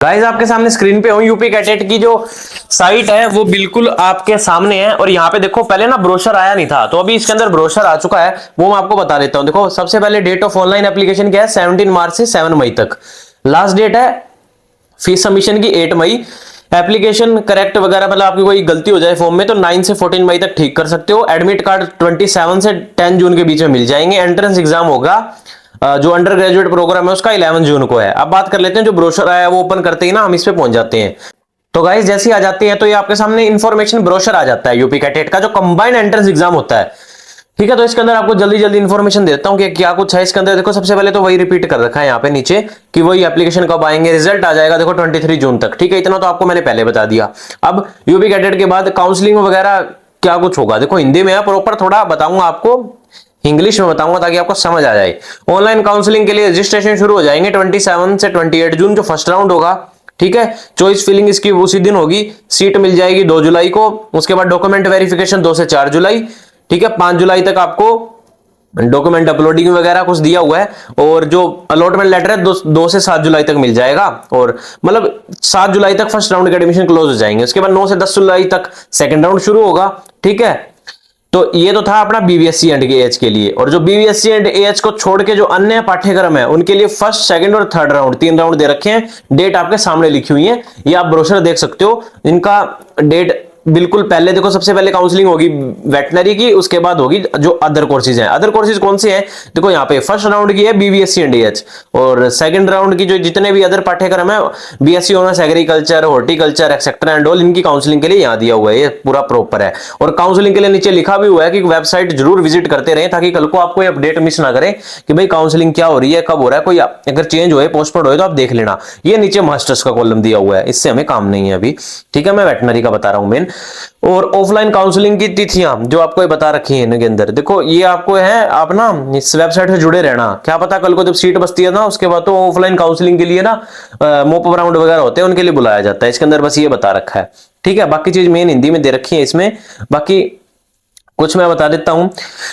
Guys आपके सामने screen पे हूं। यूपी कैटेट की जो साइट है वो बिल्कुल आपके सामने है और यहाँ पे देखो पहले ना ब्रोशर आया नहीं था, तो अभी इसके अंदर ब्रोशर आ चुका है, वो मैं आपको बता देता हूं। देखो सबसे पहले डेट ऑफ ऑनलाइन एप्लीकेशन क्या है, 17 मार्च से 7 मई तक। लास्ट डेट है फीस सबमिशन की 8 मई। एप्लीकेशन करेक्ट वगैरह मतलब आपकी कोई गलती हो जाए फॉर्म में तो 9 से 14 मई तक ठीक कर सकते हो। एडमिट कार्ड 27 से 10 जून के बीच में मिल जाएंगे। एंट्रेंस एग्जाम होगा जो अंडर ग्रेजुएट प्रोग्राम है उसका 11 जून को है। अब बात कर लेते हैं, जो ब्रोशर आया है वो ओपन करते ही ना हम इस पे पहुंच जाते हैं। तो गाइस जैसे ही आ जाते हैं तो ये आपके सामने इन्फॉर्मेशन ब्रोशर आ जाता है यूपी कैटेट का, जो कंबाइंड एंट्रेंस एग्जाम होता है। ठीक है, तो इसके अंदर आपको जल्दी जल्दी इन्फॉर्मेशन देता हूं कि क्या कुछ है इसके अंदर। देखो सबसे पहले तो वही रिपीट कर रखा है यहाँ पे नीचे कि वही एप्लीकेशन कब आएंगे, रिजल्ट आ जाएगा देखो 23 जून तक। ठीक है, इतना तो आपको मैंने पहले बता दिया। अब यूपी कैडेट के बाद काउंसलिंग वगैरह क्या कुछ होगा, देखो हिंदी में है प्रॉपर, थोड़ा बताऊंगा आपको, इंग्लिश में बताऊंगा ताकि आपको समझ आ जाए। ऑनलाइन काउंसलिंग के लिए रजिस्ट्रेशन शुरू हो जाएंगे 27 से 28 जून, जो फर्स्ट राउंड होगा। ठीक है, चॉइस फिलिंग इसकी उसी दिन होगी। सीट मिल जाएगी 2 जुलाई को। उसके बाद डॉक्यूमेंट वेरिफिकेशन 2 से 4 जुलाई। ठीक है, 5 जुलाई तक आपको डॉक्यूमेंट अपलोडिंग वगैरह कुछ दिया हुआ है। और जो अलॉटमेंट लेटर है 2 से 7 जुलाई तक मिल जाएगा। और मतलब 7 जुलाई तक फर्स्ट राउंड के एडमिशन क्लोज हो जाएंगे। उसके बाद 9 से 10 जुलाई तक सेकंड राउंड शुरू होगा। ठीक है, तो ये तो था अपना बीबीएससी एंड एएच के लिए। और जो बीबीएससी एंड एएच को छोड़ के जो अन्य पाठ्यक्रम है उनके लिए फर्स्ट, सेकंड और थर्ड राउंड 3 राउंड दे रखे हैं। डेट आपके सामने लिखी हुई है, ये आप ब्रोशर देख सकते हो। इनका डेट बिल्कुल पहले देखो, सबसे पहले काउंसलिंग होगी वेटनरी की, उसके बाद होगी जो अदर कोर्सेज हैं। अदर कोर्सेज कौन से हैं, देखो यहाँ पे फर्स्ट राउंड की है बीबीएससी एंड एएच, और सेकंड राउंड की जो जितने भी अदर पाठ्यक्रम है, BSc honours agriculture, horticulture etcetera and all, इनकी काउंसलिंग के लिए यहाँ दिया हुआ है, ये पूरा प्रॉपर है। और काउंसलिंग के लिए नीचे लिखा भी हुआ है कि वेबसाइट जरूर विजिट करते रहे ताकि कल को आपको अपडेट मिस ना करे कि भाई काउंसलिंग क्या हो रही है, कब हो रहा है, कोई अगर चेंज हो पोस्टपोन हो तो आप देख लेना। ये नीचे मास्टर्स का कॉलम दिया हुआ है, इससे हमें काम नहीं है अभी। ठीक है, मैं वेटनरी का बता रहा हूं मेन। और ऑफलाइन काउंसलिंग की तिथियां जो आपको बता रखी है इनके अंदर, देखो ये आपको है, आप ना इस वेबसाइट से जुड़े रहना। क्या पता कल को जब सीट बचती है ना उसके बाद तो ऑफलाइन काउंसलिंग के लिए ना मॉक अप राउंड वगैरह होते हैं, उनके लिए बुलाया जाता है। इसके अंदर बस ये बता रखा है। ठीक है, बाकी चीज मेन हिंदी में दे रखी है इसमें, बाकी कुछ मैं बता देता हूं।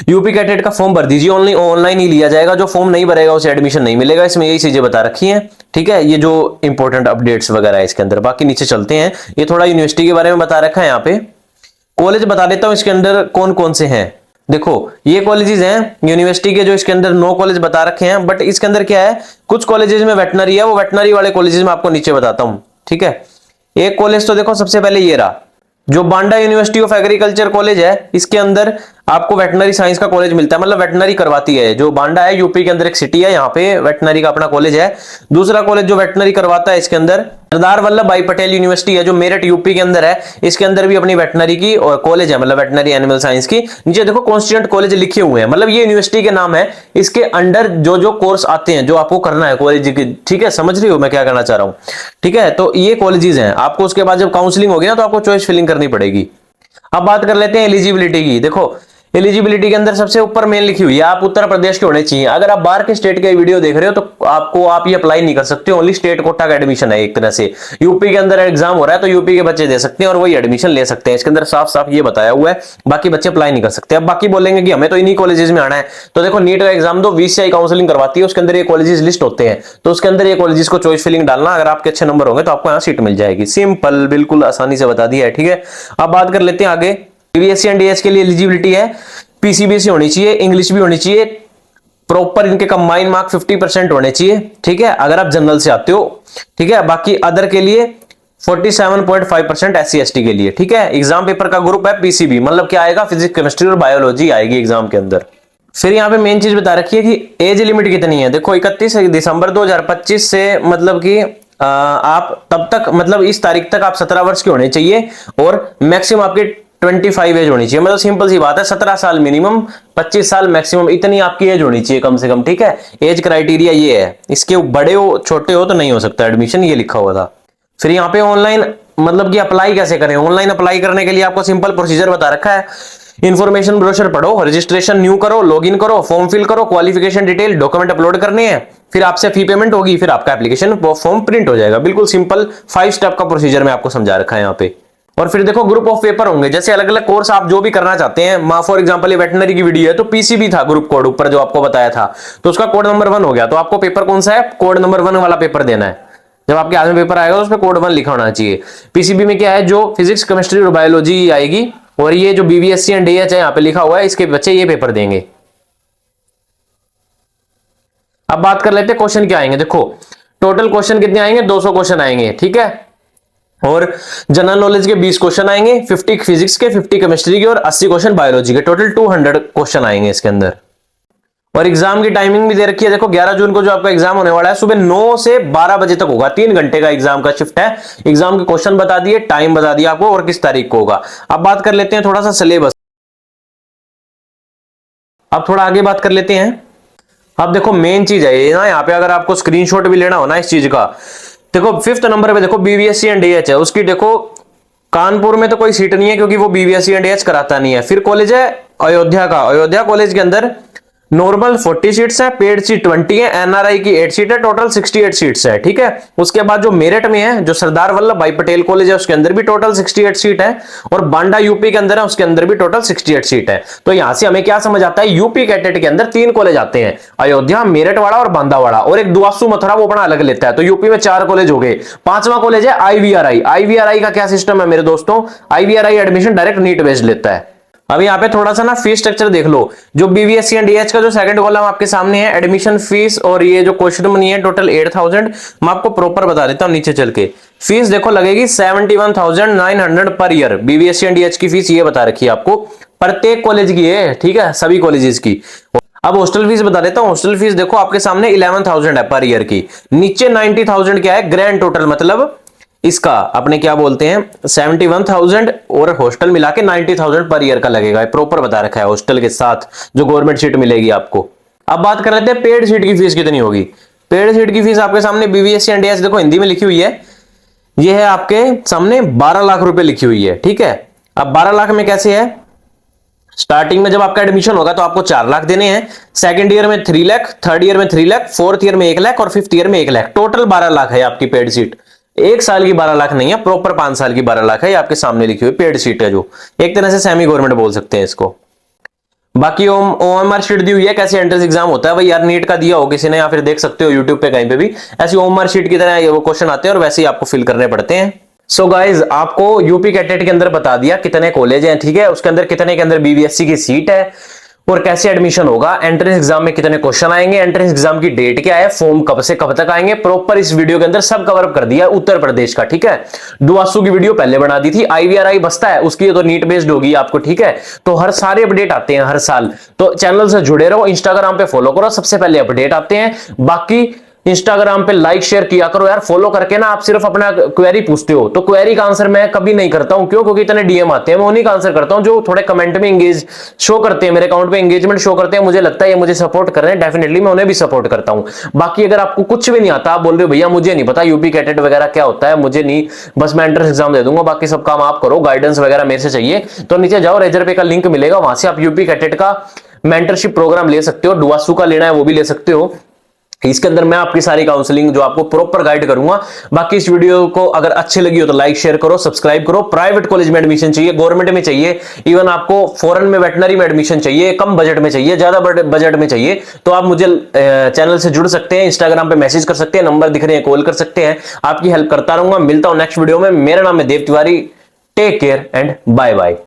यूपी कैटेट का फॉर्म भर दीजिए, ऑनलाइन ही लिया जाएगा। जो फॉर्म नहीं भरेगा उसे एडमिशन नहीं मिलेगा। इसमें यही चीजें बता रखी हैं। ठीक है, ये जो इंपॉर्टेंट अपडेट्स वगैरह है इसके अंदर। बाकी नीचे चलते हैं, ये थोड़ा यूनिवर्सिटी के बारे में बता रखा है। यहाँ पे कॉलेज बता देता हूं इसके अंदर कौन कौन से हैं। देखो ये कॉलेजेस हैं यूनिवर्सिटी के, जो इसके अंदर 9 कॉलेज बता रखे हैं। बट इसके अंदर क्या है, कुछ कॉलेजेस में वेटनरी है, वो वेटनरी वाले कॉलेजेस में आपको नीचे बताता हूं। ठीक है, एक कॉलेज तो देखो सबसे पहले ये रहा, जो बांडा यूनिवर्सिटी ऑफ एग्रीकल्चर कॉलेज है, इसके अंदर आपको वेटनरी साइंस का कॉलेज मिलता है, मतलब वेटनरी करवाती है। जो बांडा है यूपी के अंदर एक सिटी है, यहाँ पे वेटनरी का अपना कॉलेज है। दूसरा कॉलेज जो वेटनरी करवाता है इसके अंदर सरदार वल्लभ भाई पटेल यूनिवर्सिटी है, जो मेरठ यूपी के अंदर है। इसके अंदर भी अपनी वेटनरी की और कॉलेज है, मतलब वेटनरी एनिमल साइंस की। नीचे देखो कॉन्स्टिट्यूएंट कॉलेज लिखे हुए हैं, मतलब ये यूनिवर्सिटी के नाम है। इसके अंडर जो जो कोर्स आते हैं जो आपको करना है कॉलेज की। ठीक है, समझ रही हो मैं क्या कहना चाह रहा हूँ। ठीक है, तो ये कॉलेजेस हैं। आपको उसके बाद जब काउंसलिंग होगी ना तो आपको चॉइस फिलिंग करनी पड़ेगी। अब बात कर लेते हैं एलिजिबिलिटी की। देखो एलिजिबिलिटी के अंदर सबसे ऊपर मेन लिखी हुई है, आप उत्तर प्रदेश के होने चाहिए। अगर आप बाहर के स्टेट के वीडियो देख रहे हो तो आप ये अप्लाई नहीं कर सकते, ओनली स्टेट कोटा का एडमिशन है एक तरह से। यूपी के अंदर एग्जाम हो रहा है तो यूपी के बच्चे दे सकते हैं और वही एडमिशन ले सकते हैं। इसके अंदर साफ साफ ये बताया हुआ है, बाकी बच्चे अप्लाई नहीं कर सकते। अब बाकी बोलेंगे कि हमें तो इन्हीं कॉलेजेस में आना है, तो देखो नीट का एग्जाम दो, VCI काउंसलिंग करवाती है, उसके अंदर ये कॉलेजेस लिस्ट होते हैं, तो उसके अंदर ये कॉलेजेस को चॉइस फिलिंग डालना। अगर आपके अच्छे नंबर होंगे तो आपको यहाँ सीट मिल जाएगी। सिंपल, बिल्कुल आसानी से बता दिया है। ठीक है, अब बात कर लेते हैं आगे। बीबीएससी एंड एएच के लिए एलिजिबिलिटी है, पीसीबीएसई होनी चाहिए, इंग्लिश भी होनी चाहिए, प्रॉपर इनके कंबाइंड मार्क 50% होने चाहिए। ठीक है, अगर आप जनरल से आते हो। ठीक है, बाकी अदर के लिए 47.5% SC ST के लिए। ठीक है, एग्जाम पेपर का ग्रुप है पीसीबी, मतलब क्या आएगा, फिजिक्स केमिस्ट्री और बायोलॉजी आएगी एग्जाम के अंदर। फिर यहाँ पे मेन चीज बता रखी है कि एज लिमिट कितनी है। देखो 31 दिसंबर 2025 से, मतलब कि आप तब तक, मतलब इस तारीख तक आप 17 वर्ष के होने चाहिए और मैक्सिमम आपके 25 एज होनी चाहिए। मतलब सिंपल सी बात है, 17 साल मिनिमम, 25 साल मैक्सिमम, इतनी आपकी एज होनी चाहिए कम से कम। ठीक है, एज क्राइटेरिया ये है। इसके बड़े हो छोटे हो तो नहीं हो सकता एडमिशन, ये लिखा हुआ था। फिर यहाँ पे ऑनलाइन मतलब कि अप्लाई कैसे करें। ऑनलाइन अप्लाई करने के लिए आपको सिंपल प्रोसीजर बता रखा है। इन्फॉर्मेशन ब्रोशर पढ़ो, रजिस्ट्रेशन न्यू करो, लॉगिन करो, फॉर्म फिल करो, क्वालिफिकेशन डिटेल, डॉक्यूमेंट अपलोड करने हैं, फिर आपसे फी पेमेंट होगी, फिर आपका एप्लीकेशन फॉर्म प्रिंट हो जाएगा। बिल्कुल सिंपल 5 स्टेप का प्रोसीजर में आपको समझा रखा है यहाँ पे। और फिर देखो ग्रुप ऑफ पेपर होंगे, जैसे अलग अलग कोर्स आप जो भी करना चाहते हैं। फॉर एग्जांपल ये वेटनरी की वीडियो है तो पीसीबी था ग्रुप कोड ऊपर जो आपको बताया था, तो उसका कोड नंबर 1 हो गया। तो आपको पेपर कौन सा है, कोड नंबर 1 वाला पेपर देना है। जब आपके हाथ में पेपर आएगा तो उस पर कोड 1 लिखा होना चाहिए। पीसीबी में क्या है, जो फिजिक्स केमिस्ट्री और बायोलॉजी आएगी, और ये जो बीबीएससी एंड डीएच है यहाँ पे लिखा हुआ है, इसके बच्चे ये पेपर देंगे। अब बात कर लेते हैं क्वेश्चन क्या आएंगे। देखो टोटल क्वेश्चन कितने आएंगे, 200 क्वेश्चन आएंगे, ठीक है। और जनरल नॉलेज के 20 क्वेश्चन आएंगे, 50 फिजिक्स के, 50 केमिस्ट्री के और 80 क्वेश्चन बायोलॉजी के। टोटल 200 क्वेश्चन आएंगे इसके अंदर। और एग्जाम की टाइमिंग भी दे रखी है। देखो 11 जून को जो आपका एग्जाम होने वाला है, सुबह 9 से 12 बजे तक होगा। 3 घंटे का एग्जाम का शिफ्ट है। एग्जाम के क्वेश्चन बता दिए, टाइम बता दिया आपको और किस तारीख को होगा। अब बात कर लेते हैं थोड़ा सा सिलेबस। अब थोड़ा आगे बात कर लेते हैं। अब देखो मेन चीज है ये ना, यहाँ पे अगर आपको स्क्रीनशॉट भी लेना हो ना इस चीज का, देखो 5th नंबर पे देखो बीबीएससी एंड डीएच है। उसकी देखो कानपुर में तो कोई सीट नहीं है क्योंकि वो बीबीएससी एंड डीएच कराता नहीं है। फिर कॉलेज है अयोध्या का, अयोध्या कॉलेज के अंदर नॉर्मल 40 सीट्स है, पेड सीट 20 है, एनआरआई की 8 सीट है, टोटल 68 सीट्स है, ठीक है। उसके बाद जो मेरठ में है, जो सरदार वल्लभ भाई पटेल कॉलेज है, उसके अंदर भी टोटल 68 सीट है। और बांडा यूपी के अंदर है, उसके अंदर भी टोटल 68 सीट है। तो यहां से हमें क्या समझ आता है, यूपी कैटेट के अंदर 3 कॉलेज आते हैं, अयोध्या, मेरठवाड़ा और बांदावाड़ा, और एक दुआसू मथुरा वो अपना अलग लेता है। तो यूपी में 4 कॉलेज हो गए। 5वां कॉलेज है आईवीआरआई। आईवीआरआई का क्या सिस्टम है मेरे दोस्तों, IVRI admission direct NEET based लेता है। अब यहाँ पे थोड़ा सा ना फीस स्ट्रक्चर देख लो। जो बीबीएससी एंड डीएच का जो सेकंड कॉलम आपके सामने है, एडमिशन फीस और ये जो क्वेश्चन मनी है टोटल 8000। मैं आपको प्रॉपर बता देता हूँ नीचे चल के। फीस देखो लगेगी 71,900 per year. BVSc and DH की फीस ये बता रखी है आपको, प्रत्येक कॉलेज की है, ठीक है, सभी कॉलेजेस की। अब हॉस्टल फीस बता देता हूँ। हॉस्टल फीस देखो आपके सामने 11,000 है पर ईयर की। नीचे 90,000 क्या है, ग्रैंड टोटल, मतलब इसका अपने क्या बोलते हैं 71,000 और हॉस्टल मिला के 90,000 पर ईयर का लगेगा। प्रॉपर बता रखा है हॉस्टल के साथ जो गवर्नमेंट सीट मिलेगी आपको। अब बात कर लेते हैं पेड सीट की फीस कितनी होगी। पेड सीट की फीस आपके सामने बीबीएससी एंड डीएच देखो हिंदी में लिखी हुई है, ये है आपके सामने 12 लाख रुपए लिखी हुई है, ठीक है। अब 12 लाख में कैसे है, स्टार्टिंग में जब आपका एडमिशन होगा तो आपको 4 लाख देने हैं, सेकंड ईयर में 3 लाख, थर्ड ईयर में 3 लाख, फोर्थ ईयर में 1 लाख और फिफ्थ ईयर में 1 लाख। टोटल 12 लाख है आपकी पेड सीट। 1 साल की 12 लाख नहीं है, प्रॉपर 5 साल की 12 लाख है। ये आपके सामने लिखी हुई पेड सीट है, जो एक तरह से सेमी गवर्नमेंट बोल सकते हैं इसको। बाकी ओएमआर शीट दी हुई है, कैसे एंट्रेंस एग्जाम होता है भाई, यार नीट का दिया हो किसी ने या फिर देख सकते हो यूट्यूब पे कहीं पे भी, ऐसी ओएमआर शीट की तरह वो क्वेश्चन आते हैं और वैसे ही आपको फिल करने पड़ते हैं। सो गाइज आपको यूपी कैटेट के अंदर बता दिया कितने कॉलेज हैं, ठीक है, उसके अंदर कितने के अंदर बीबीएससी की सीट है और कैसे एडमिशन होगा, एंट्रेंस एग्जाम में कितने क्वेश्चन आएंगे, एंट्रेंस एग्जाम की डेट क्या है, फॉर्म कब से कब तक आएंगे, प्रॉपर इस वीडियो के अंदर सब कवर अप कर दिया उत्तर प्रदेश का, ठीक है। दुआसू की वीडियो पहले बना दी थी, आईवीआरआई बसता है उसकी तो नीट बेस्ड होगी आपको, ठीक है। तो हर सारे अपडेट आते हैं हर साल, तो चैनल से जुड़े रहो, इंस्टाग्राम पे फॉलो करो, सबसे पहले अपडेट आते हैं। बाकी इंस्टाग्राम पे लाइक शेयर किया करो यार, फॉलो करके ना आप सिर्फ अपना क्वेरी पूछते हो, तो क्वेरी का आंसर मैं कभी नहीं करता हूं। क्यों? क्योंकि इतने डीएम आते हैं, मैं उन्हीं का आंसर करता हूं जो थोड़े कमेंट में एंगेज शो करते हैं, मेरे अकाउंट पे एंगेजमेंट शो करते हैं, मुझे लगता है ये मुझे सपोर्ट कर रहे हैं, डेफिनेटली मैं उन्हें भी सपोर्ट करता हूं। बाकी अगर आपको कुछ भी नहीं आता, आप बोल रहे हो भैया मुझे नहीं पता यूपी कैटेट वगैरह क्या होता है, मुझे नहीं, बस मैं एंट्रेंस एग्जाम दे दूंगा, बाकी सब काम आप करो, गाइडेंस वगैरह मेरे से चाहिए, तो नीचे जाओ, रेजर पे का लिंक मिलेगा, वहां से आप यूपी कैटेट का मेंटरशिप प्रोग्राम ले सकते हो, डुआसू का लेना है वो भी ले सकते हो। इसके अंदर मैं आपकी सारी काउंसलिंग जो आपको प्रॉपर गाइड करूंगा। बाकी इस वीडियो को अगर अच्छी लगी हो तो लाइक शेयर करो, सब्सक्राइब करो। प्राइवेट कॉलेज में एडमिशन चाहिए, गवर्नमेंट में चाहिए, इवन आपको फॉरेन में वेटनरी में एडमिशन चाहिए, कम बजट में चाहिए, ज्यादा बजट में चाहिए, तो आप मुझे चैनल से जुड़ सकते हैं, इंस्टाग्राम पे मैसेज कर सकते हैं, नंबर दिख रहे हैं, कॉल कर सकते हैं, आपकी हेल्प करता रहूंगा। मिलता हूं नेक्स्ट वीडियो में। मेरा नाम है Dev Tiwari. Take care and bye bye.